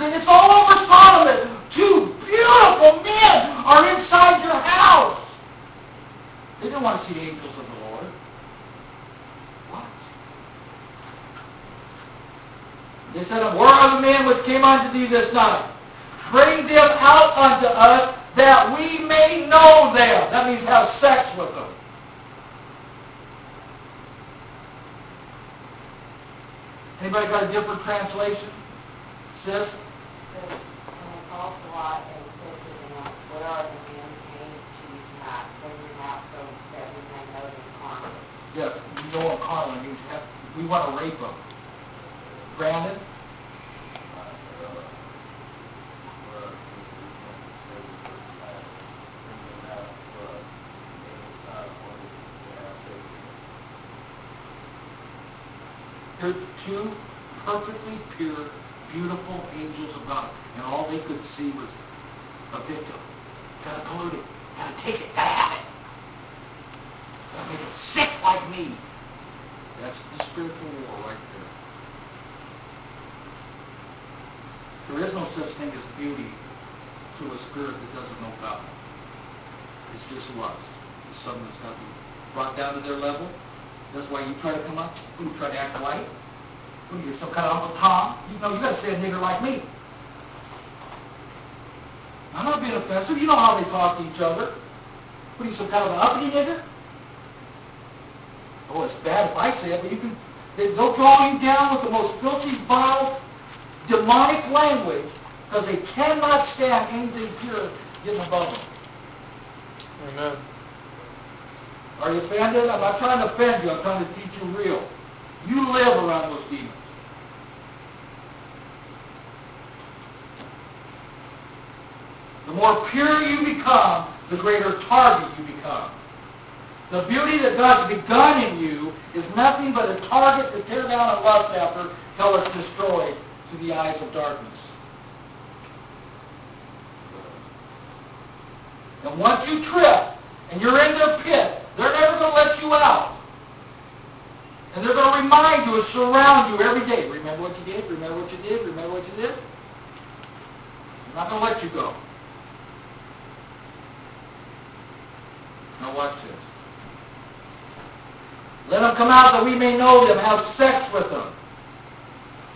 It's all over Sodom that two beautiful men are inside your house. They didn't want to see the angels of the Lord. What? They said, where are the men which came unto thee this night? Bring them out unto us, that we may know them. That means have sex with them. Anybody got a different translation? Sis? Calls a lot and says to them, what are the men came to you tonight? Bring them out so that we may know them carnally. Yeah, you know what carnally means. We want to rape them. Brandon? They're two perfectly pure, beautiful angels of God. And all they could see was a victim. Gotta pollute it. Gotta take it. Gotta have it. Gotta make it sick like me. That's the spiritual war right there. There is no such thing as beauty to a spirit that doesn't know God. It's just lust. It's something that's got to be brought down to their level. That's why you try to come up, you try to act white. You're some kind of Uncle Tom. You know, you got to stay a nigger like me. I'm not being offensive. You know how they talk to each other. What are you, some kind of an uppity nigger? Oh, it's bad if I say it, but they'll draw you down with the most filthy, vile, demonic language because they cannot stand anything pure getting above them. Amen. Are you offended? I'm not trying to offend you. I'm trying to teach you real. You live around those demons. The more pure you become, the greater target you become. The beauty that God's begun in you is nothing but a target to tear down and lust after till it's destroyed to the eyes of darkness. And once you trip and you're in their pit, they're never going to let you out. And they're going to remind you and surround you every day. Remember what you did? Remember what you did? Remember what you did? I'm not going to let you go. Now watch this. Let them come out that we may know them, have sex with them.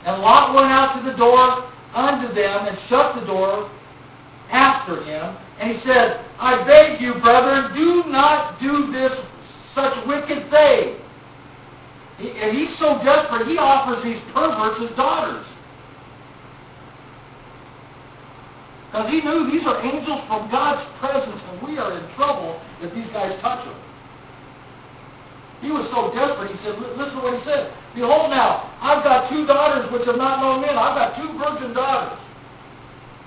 And Lot went out to the door unto them and shut the door after him. And he said, I beg you, brethren, do not do this such wicked thing. And he's so desperate, he offers these perverts his daughters. Because he knew these are angels from God's presence, and we are in trouble if these guys touch them. He was so desperate, he said, listen to what he said. Behold now, I've got 2 daughters which have not known men. I've got 2 virgin daughters.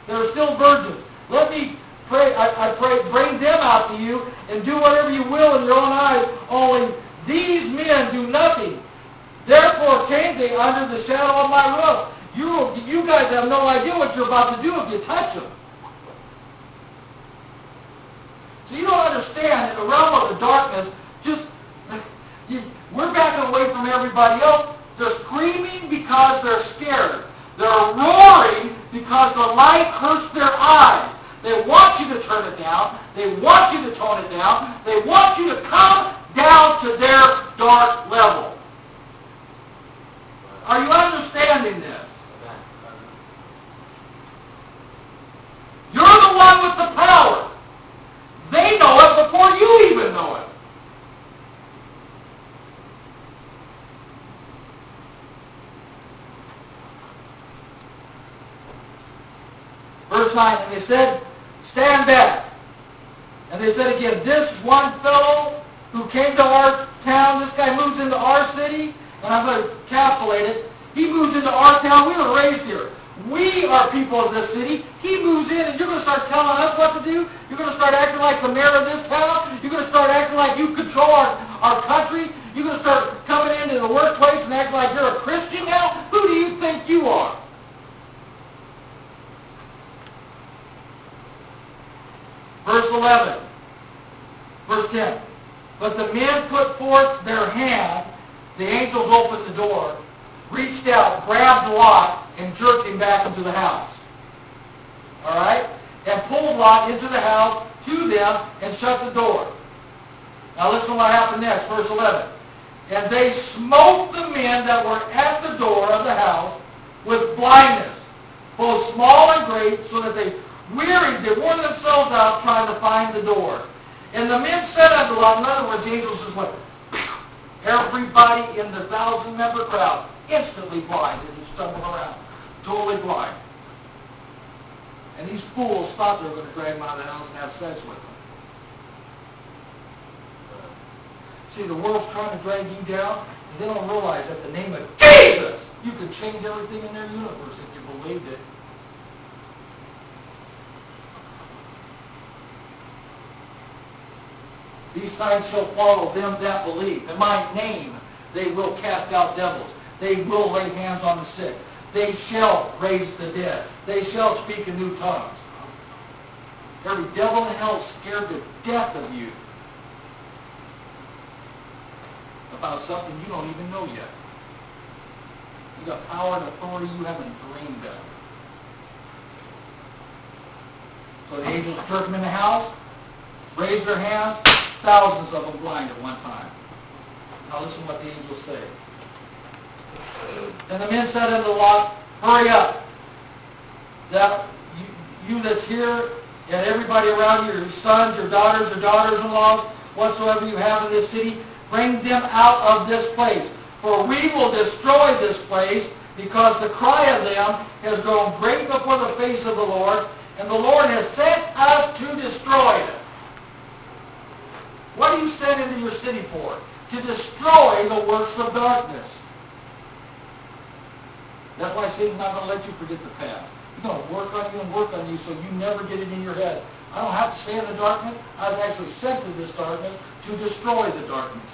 They're still virgins. Let me pray, I pray, bring them out to you, and do whatever you will in your own eyes, only these men do nothing. Therefore came they under the shadow of my roof. You guys have no idea what you're about to do if you touch them. So you don't understand, in the realm of the darkness, we're backing away from everybody else. They're screaming because they're scared. They're roaring because the light hurts their eyes. They want you to turn it down. They want you to tone it down. They want you to come down to their dark level. Are you understanding this? You're the one with the power. They know it before you even know it. Verse 9, and they said, stand back. And they said again, this one fellow who came to our town, this guy moves into our city, and I'm going to encapsulate it. He moves into our town. We were raised here. We are people of this city. He moves in, and you're going to start telling us what to do? You're going to start acting like the mayor of this town? You're going to start acting like you control our country? You're going to start coming into the workplace and acting like you're a Christian now? Who do you think you are? Verse 11. Verse 10. But the men put forth their hand. The angels opened the door, reached out, grabbed Lot, and jerked him back into the house. all right, and pulled Lot into the house to them and shut the door. Now listen to what happened next, verse 11. And they smote the men that were at the door of the house with blindness, both small and great, so that they wore themselves out trying to find the door. And the men said unto Lot, in other words, the angels just went, everybody in the 1,000-member crowd instantly blind and just stumbling around, totally blind. And these fools thought they were going to drag them out of the house and have sex with them. See, the world's trying to drag you down, and they don't realize that the name of Jesus, you can change everything in their universe if you believed it. These signs shall follow them that believe. In my name they will cast out devils. They will lay hands on the sick. They shall raise the dead. They shall speak in new tongues. Every devil in hell is scared to death of you about something you don't even know yet. You got power and authority you haven't dreamed of. So the angels took them in the house, raised their hands, thousands of them blind at one time. Now listen to what the angels say. And the men said unto Lot, hurry up, that you that's here, and everybody around you, your sons, your daughters-in-law, whatsoever you have in this city, bring them out of this place. For we will destroy this place, because the cry of them has grown great before the face of the Lord, and the Lord has sent us to destroy it. What are you sent into your city for? To destroy the works of darkness. That's why Satan's not going to let you forget the past. He's going to work on you so you never get it in your head. I don't have to stay in the darkness. I was actually sent to this darkness to destroy the darkness.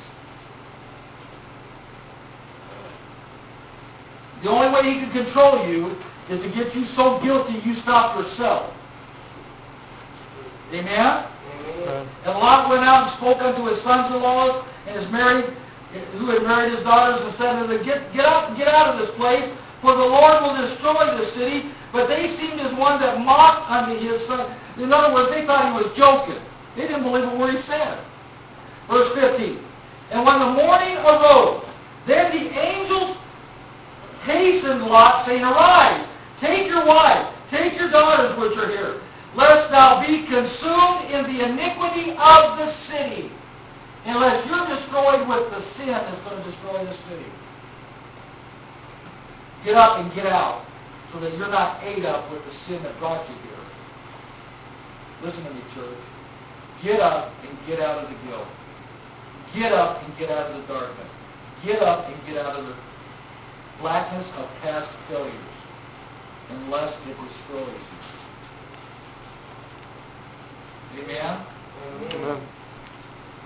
The only way he can control you is to get you so guilty you stop yourself. Amen? Amen. And Lot went out and spoke unto his sons-in-laws and who had married his daughters, and said to them, get up and get out of this place, for the Lord will destroy this city. But they seemed as one that mocked unto his son. In other words, they thought he was joking. They didn't believe a word he said. Verse 15. And when the morning arose, then the angels hastened Lot, saying, arise, take your wife, take your daughters which are here, lest thou be consumed in the iniquity of the city, unless you're destroyed with the sin that's going to destroy the city. Get up and get out, so that you're not ate up with the sin that brought you here. Listen to me, church. Get up and get out of the guilt. Get up and get out of the darkness. Get up and get out of the blackness of past failures, unless it destroys you. Amen? Amen.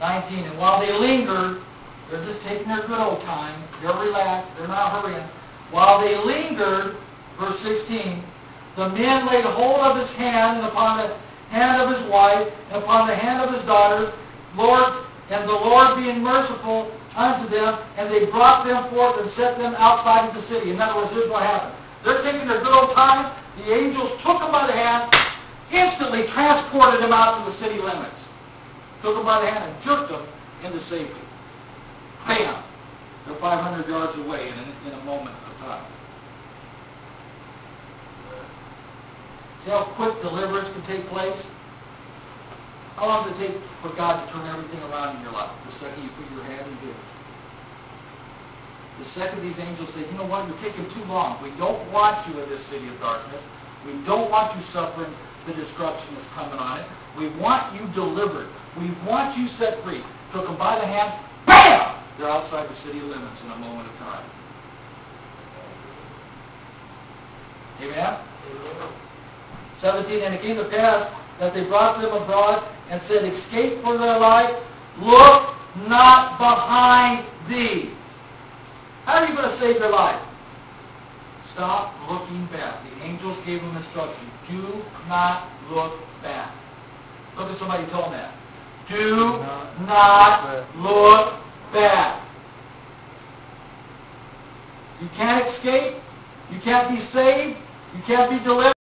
19, and while they lingered, they're just taking their good old time, they're relaxed, they're not hurrying. While they lingered, verse 16, the men laid hold of his hand, and upon the hand of his wife, and upon the hand of his daughters, and the Lord being merciful unto them, and they brought them forth and set them outside of the city. In other words, here's what happened. They're taking their good old time, the angels took them by the hand, instantly transported them out to the city limits. Took them by the hand and jerked them into safety. Bam! They're 500 yards away in a moment of time. See how quick deliverance can take place? How long does it take for God to turn everything around in your life? The second you put your hand in His. The second these angels say, you know what, you're taking too long. We don't want you in this city of darkness. We don't want you suffering the destruction that's coming on it. We want you delivered. We want you set free. Took them by the hand, BAM! They're outside the city limits in a moment of time. Amen? 17, and it came to pass that they brought them abroad and said, escape for their life, look not behind thee. How are you going to save your life? Stop looking back. The angels gave them instruction. Do not look back. Look at somebody who told them that. Do not look back. You can't escape. You can't be saved. You can't be delivered.